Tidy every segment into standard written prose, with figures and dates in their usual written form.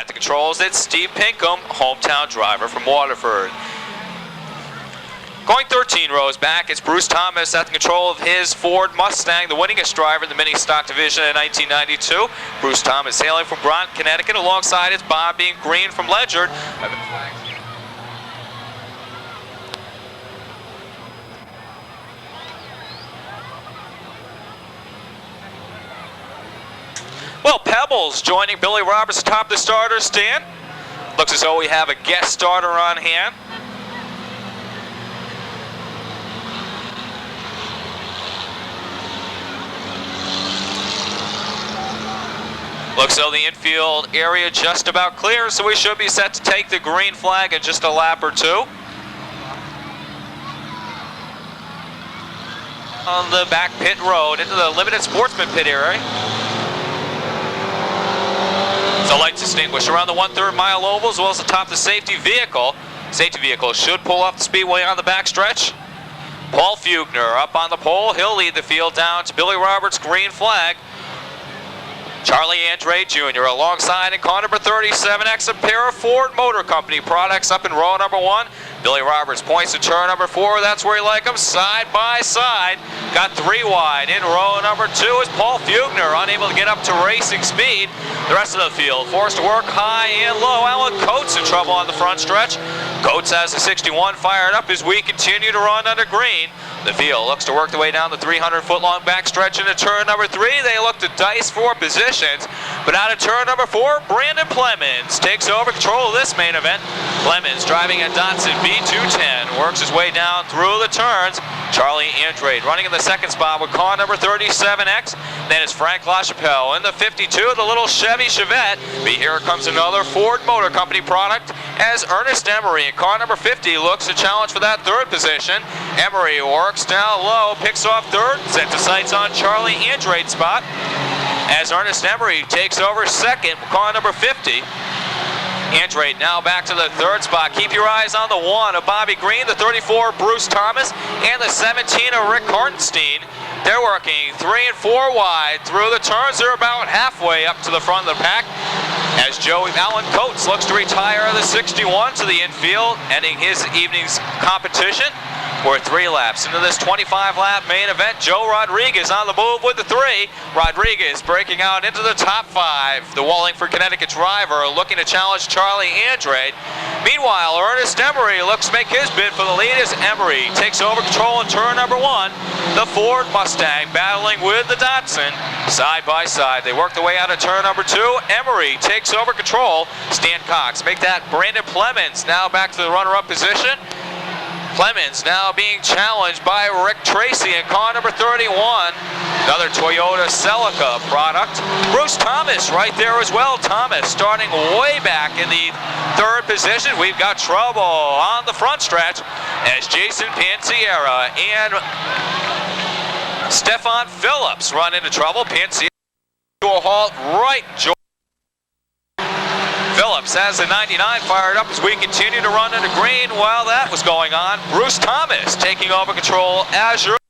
At the controls, it's Steve Pinkham, hometown driver from Waterford. Going 13 rows back, it's Bruce Thomas at the control of his Ford Mustang, the winningest driver in the mini stock division in 1992. Bruce Thomas hailing from Groton, Connecticut, alongside his Bobby Green from Ledyard. Well, Pebbles joining Billy Roberts atop the starter stand. Looks as though we have a guest starter on hand. Looks as though the infield area just about clear, so we should be set to take the green flag in just a lap or two. On the back pit road into the limited sportsman pit area. The lights extinguished around the 1/3 mile oval as well as atop the safety vehicle. Safety vehicle should pull off the speedway on the backstretch. Paul Fugner up on the pole. He'll lead the field down to Billy Roberts' green flag. Charlie Andre Jr. alongside in car number 37X, a pair of Ford Motor Company products up in row number 1. Billy Roberts points to turn number 4. That's where he likes them, side by side. Got 3 wide. In row number 2 is Paul Fugner, unable to get up to racing speed. The rest of the field forced to work high and low. Alan Coates in trouble on the front stretch. Coates has the 61 fired up as we continue to run under green. The field looks to work the way down the 300-foot-long backstretch into turn number 3. They look to dice for positions, but out of turn number 4, Brandon Plemons takes over control of this main event. Plemons driving a Datsun B210, works his way down through the turns. Charlie Andrade running in the second spot with car number 37X. Then it's Frank LaChapelle in the 52, the little Chevy Chevette. But here comes another Ford Motor Company product as Ernest Emery in car number 50 looks to challenge for that 3rd position. Emery works down low, picks off 3rd, set to sights on Charlie Andrade's spot as Ernest Emery takes over 2nd with car number 50. Andrade now back to the 3rd spot. Keep your eyes on the 1 of Bobby Green, the 34 Bruce Thomas, and the 17 of Rick Hartenstein. They're working 3 and 4 wide through the turns. They're about halfway up to the front of the pack as Alan Coates looks to retire the 61 to the infield, ending his evening's competition. We're 3 laps into this 25-lap main event. Joe Rodriguez on the move with the 3. Rodriguez breaking out into the top 5. The Wallingford, Connecticut driver looking to challenge Charlie Andrade. Meanwhile, Ernest Emery looks to make his bid for the lead as Emery takes over control in turn number 1. The Ford Mustang battling with the Datsun side by side. They work their way out of turn number 2. Emery takes over control. Stan Cox make that Brandon Plemons now back to the runner-up position. Plemons now being challenged by Rick Tracy in car number 31. Another Toyota Celica product. Bruce Thomas right there as well. Thomas starting way back in the 3rd position. We've got trouble on the front stretch as Jason Pansiera and Stefan Phillips run into trouble. Pansiera to a halt right. Phillips has the 99 fired up as we continue to run into green. While that was going on, Bruce Thomas taking over control as your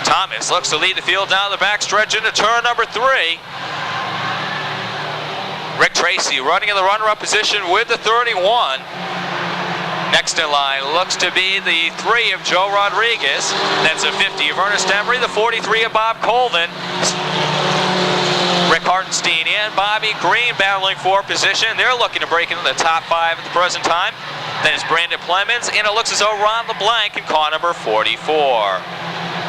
Thomas looks to lead the field down the backstretch into turn number 3. Rick Tracy running in the runner-up position with the 31. Next in line looks to be the 3 of Joe Rodriguez. That's a 50 of Ernest Emery, the 43 of Bob Colvin. Rick Hartenstein and Bobby Green battling for position. They're looking to break into the top 5 at the present time. Then it's Brandon Plemons, and it looks as though Ron LeBlanc in car number 44.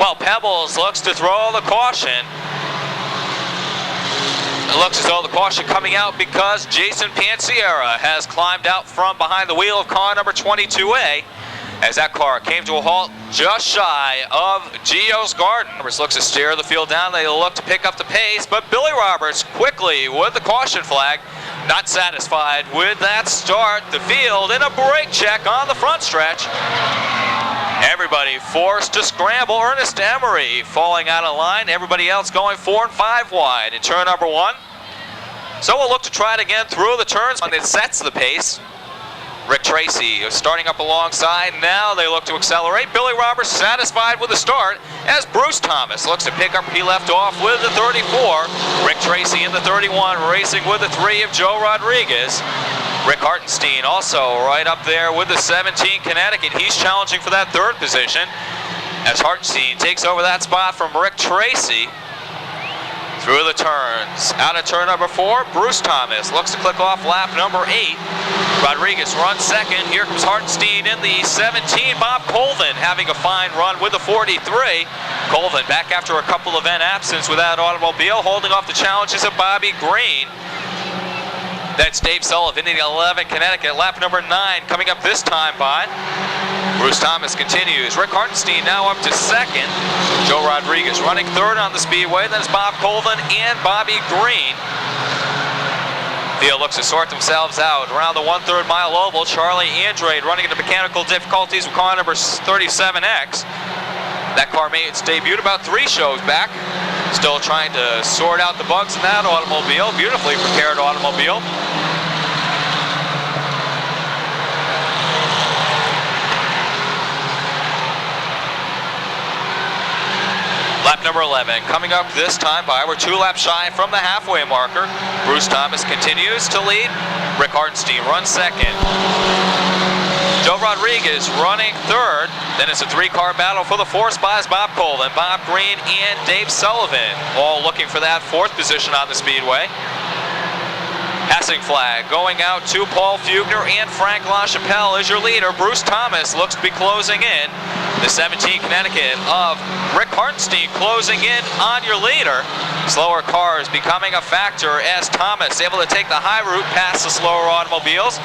Well, Pebbles looks to throw the caution. It looks as though the caution coming out because Jason Pansiera has climbed out from behind the wheel of car number 22A. As that car came to a halt just shy of Gio's Garden. Roberts looks to steer the field down. They look to pick up the pace, but Billy Roberts quickly with the caution flag. Not satisfied with that start. The field in a brake check on the front stretch. Everybody forced to scramble. Ernest Emery falling out of line. Everybody else going 4 and 5 wide in turn number 1. So we'll look to try it again through the turns when it sets the pace. Rick Tracy is starting up alongside. Now they look to accelerate. Billy Roberts satisfied with the start as Bruce Thomas looks to pick up where he left off with the 34. Rick Tracy in the 31 racing with the 3 of Joe Rodriguez. Rick Hartenstein also right up there with the 17 Connecticut. He's challenging for that 3rd position as Hartenstein takes over that spot from Rick Tracy. Through the turns, out of turn number 4, Bruce Thomas looks to click off lap number 8. Rodriguez runs 2nd. Here comes Hartenstein in the 17. Bob Colvin having a fine run with the 43. Colvin back after a couple of event absence with that automobile, holding off the challenges of Bobby Green. That's Dave Sullivan in the 11 Connecticut, lap number 9 coming up this time by. Bruce Thomas continues. Rick Hartenstein now up to 2nd. Joe Rodriguez running 3rd on the speedway. Then it's Bob Colvin and Bobby Green. Field looks to sort themselves out. Around the 1/3 mile oval, Charlie Andrade running into mechanical difficulties with car number 37X. That car made its debut about 3 shows back. Still trying to sort out the bugs in that automobile. Beautifully prepared automobile. Lap number 11 coming up this time by. We're 2 laps shy from the halfway marker. Bruce Thomas continues to lead. Rick Hartenstein runs 2nd. Joe Rodriguez running 3rd. Then it's a 3-car battle for the 4th spot as Bob Colvin, Bob Green, and Dave Sullivan all looking for that 4th position on the speedway. Passing flag going out to Paul Fugner and Frank LaChapelle as your leader. Bruce Thomas looks to be closing in. The 17 Connecticut of Rick Hartenstein closing in on your leader. Slower cars becoming a factor as Thomas able to take the high route past the slower automobiles.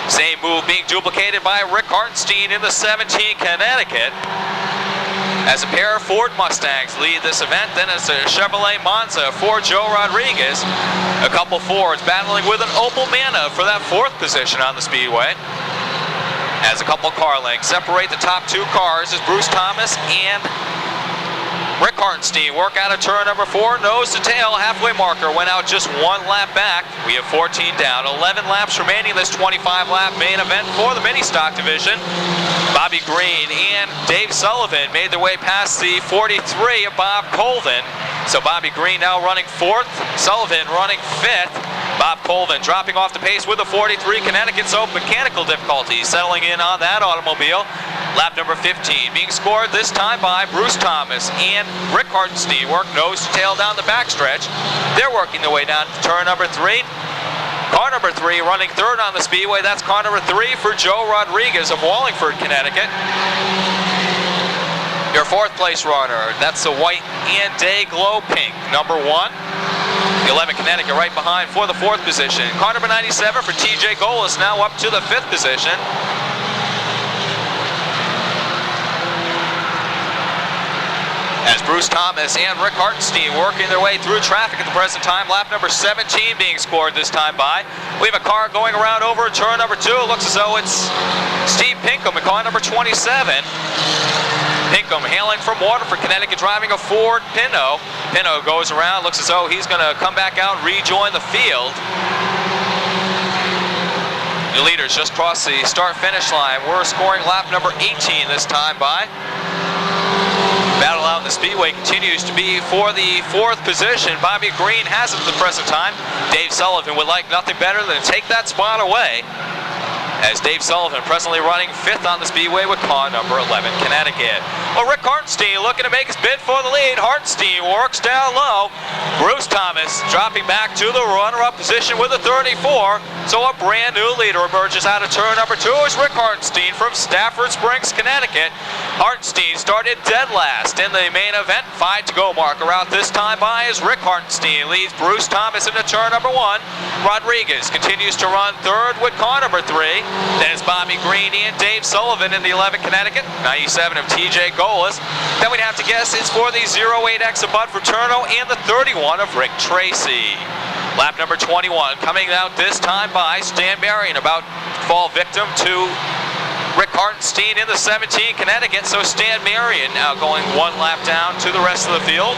Same move being duplicated by Rick Hartenstein in the 17 Connecticut. As a pair of Ford Mustangs lead this event, then it's a Chevrolet Monza for Joe Rodriguez. A couple Fords battling with an Opel Mana for that 4th position on the speedway. As a couple car lengths separate the top 2 cars as Bruce Thomas and Rick Hartenstein work out of turn number 4, nose to tail. Halfway marker went out just 1 lap back. We have 14 down, 11 laps remaining in this 25-lap main event for the mini stock division. Bobby Green and Dave Sullivan made their way past the 43 of Bob Colvin. So Bobby Green now running 4th, Sullivan running 5th. Bob Colvin dropping off the pace with the 43 Connecticut, so mechanical difficulties settling in on that automobile. Lap number 15 being scored this time by Bruce Thomas and Rick Hartenstein. Work nose to tail down the backstretch. They're working their way down to turn number 3. Car number 3 running 3rd on the speedway. That's car number 3 for Joe Rodriguez of Wallingford, Connecticut. Your 4th place runner, that's the white and day glow pink, number 1. The 11 Connecticut right behind for the 4th position. Car number 97 for TJ Golis now up to the 5th position. As Bruce Thomas and Rick Hartenstein working their way through traffic at the present time. Lap number 17 being scored this time by. We have a car going around over turn number 2. It looks as though it's Steve Pinkham in car number 27. Pinkham hailing from Waterford, Connecticut, driving a Ford Pinto. Pinto goes around, looks as though he's going to come back out and rejoin the field. The leaders just crossed the start-finish line. We're scoring lap number 18 this time by. Battle out in the speedway continues to be for the 4th position. Bobby Green has it at the present time. Dave Sullivan would like nothing better than to take that spot away. As Dave Sullivan presently running 5th on the speedway with car number 11 Connecticut. Well, Rick Hartenstein looking to make his bid for the lead. Hartenstein works down low. Bruce Thomas dropping back to the runner-up position with a 34. So a brand new leader emerges out of turn number 2 is Rick Hartenstein from Stafford Springs, Connecticut. Hartenstein started dead last in the main event. 5 to go marker out this time by as Rick Hartenstein leads Bruce Thomas into turn number 1. Rodriguez continues to run 3rd with car number 3. Then it's Bobby Green and Dave Sullivan in the 11 Connecticut. 97 of TJ Golis. Then we'd have to guess it's for the 08X of Bud Fraterno and the 31 of Rick Tracy. Lap number 21 coming out this time by Stan Marion, about to fall victim to Rick Hartenstein in the 17 Connecticut. So Stan Marion now going 1 lap down to the rest of the field.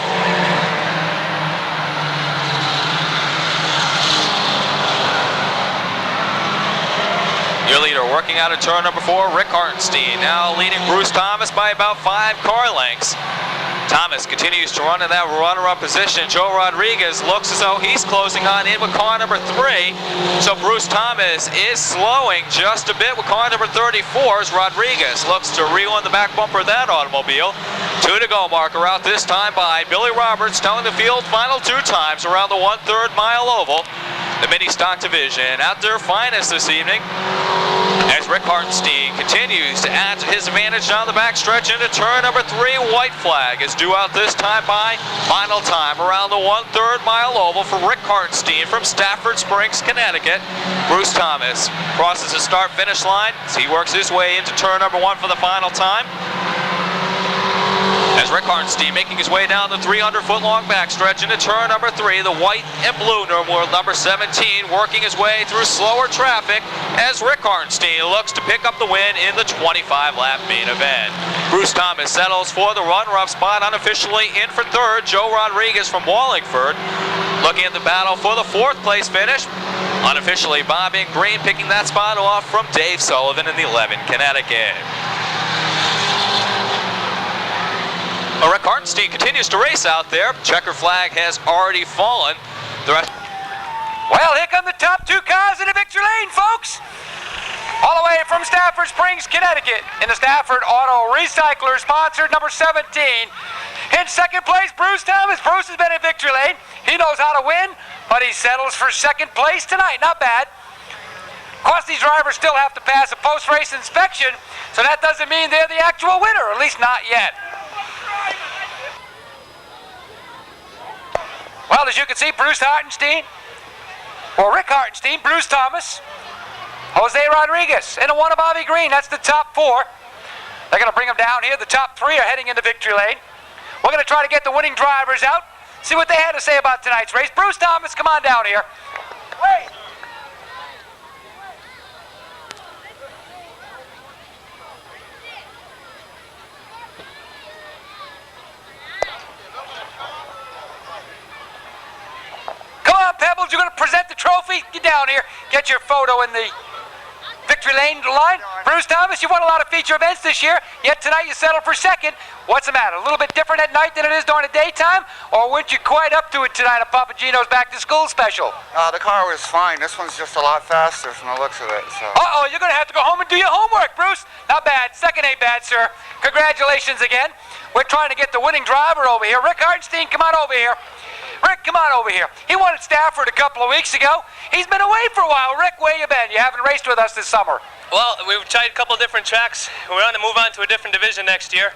Your leader working out of turn number 4, Rick Hartenstein, now leading Bruce Thomas by about 5 car lengths. Thomas continues to run in that runner-up position. Joe Rodriguez looks as though he's closing on in with car number 3. So Bruce Thomas is slowing just a bit with car number 34 as Rodriguez looks to reel in the back bumper of that automobile. 2 to go marker out this time by Billy Roberts, telling the field final 2 times around the 1/3 mile oval. The mini stock division at their finest this evening, as Rick Hartenstein continues to add to his advantage down the backstretch into turn number 3. White flag is due out this time by final time around the 1/3 mile oval for Rick Hartenstein from Stafford Springs, Connecticut. Bruce Thomas crosses the start-finish line as he works his way into turn number 1 for the final time. As Rick Hartenstein making his way down the 300-foot-long backstretch into turn number 3, the white and blue number 17 working his way through slower traffic as Rick Hartenstein looks to pick up the win in the 25-lap main event. Bruce Thomas settles for the runner-up spot, unofficially in for 3rd. Joe Rodriguez from Wallingford looking at the battle for the 4th place finish. Unofficially, Bobby Green picking that spot off from Dave Sullivan in the 11, Connecticut. Rick Hartenstein continues to race out there. Checker flag has already fallen. Well, here come the top 2 cars in the victory lane, folks. All the way from Stafford Springs, Connecticut, in the Stafford Auto Recycler, sponsored number 17. In 2nd place, Bruce Thomas. Bruce has been in victory lane. He knows how to win, but he settles for 2nd place tonight. Not bad. Of course, these drivers still have to pass a post-race inspection, so that doesn't mean they're the actual winner, at least not yet. Well, as you can see, Bruce Hartenstein, or Rick Hartenstein, Bruce Thomas, Jose Rodriguez, and a 1 of Bobby Green. That's the top 4. They're going to bring them down here. The top 3 are heading into victory lane. We're going to try to get the winning drivers out, see what they had to say about tonight's race. Bruce Thomas, come on down here. Wait. Pebbles, you're going to present the trophy? Get down here. Get your photo in the victory lane line. Bruce Thomas, you won a lot of feature events this year, yet tonight you settled for 2nd. What's the matter? A little bit different at night than it is during the daytime? Or weren't you quite up to it tonight at Papa Gino's Back to School special? The car was fine. This one's just a lot faster from the looks of it. So. Uh-oh, you're going to have to go home and do your homework, Bruce. Not bad. 2nd ain't bad, sir. Congratulations again. We're trying to get the winning driver over here. Rick Hartenstein, come on over here. Rick, come on over here. He won at Stafford a couple of weeks ago. He's been away for a while. Rick, where you been? You haven't raced with us this summer. Well, we've tried a couple different tracks. We're going to move on to a different division next year.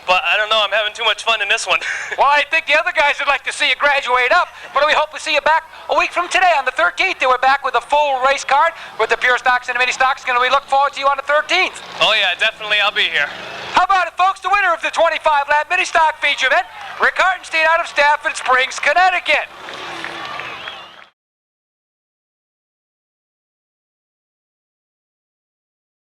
But I don't know, I'm having too much fun in this one. Well, I think the other guys would like to see you graduate up, but we hope to see you back a week from today on the 13th. They were back with a full race card with the pure stocks and the mini stocks. We look forward to you on the 13th. Oh yeah, definitely, I'll be here. How about it, folks? The winner of the 25-lap mini stock feature event, Rick Hartenstein out of Stafford Springs, Connecticut.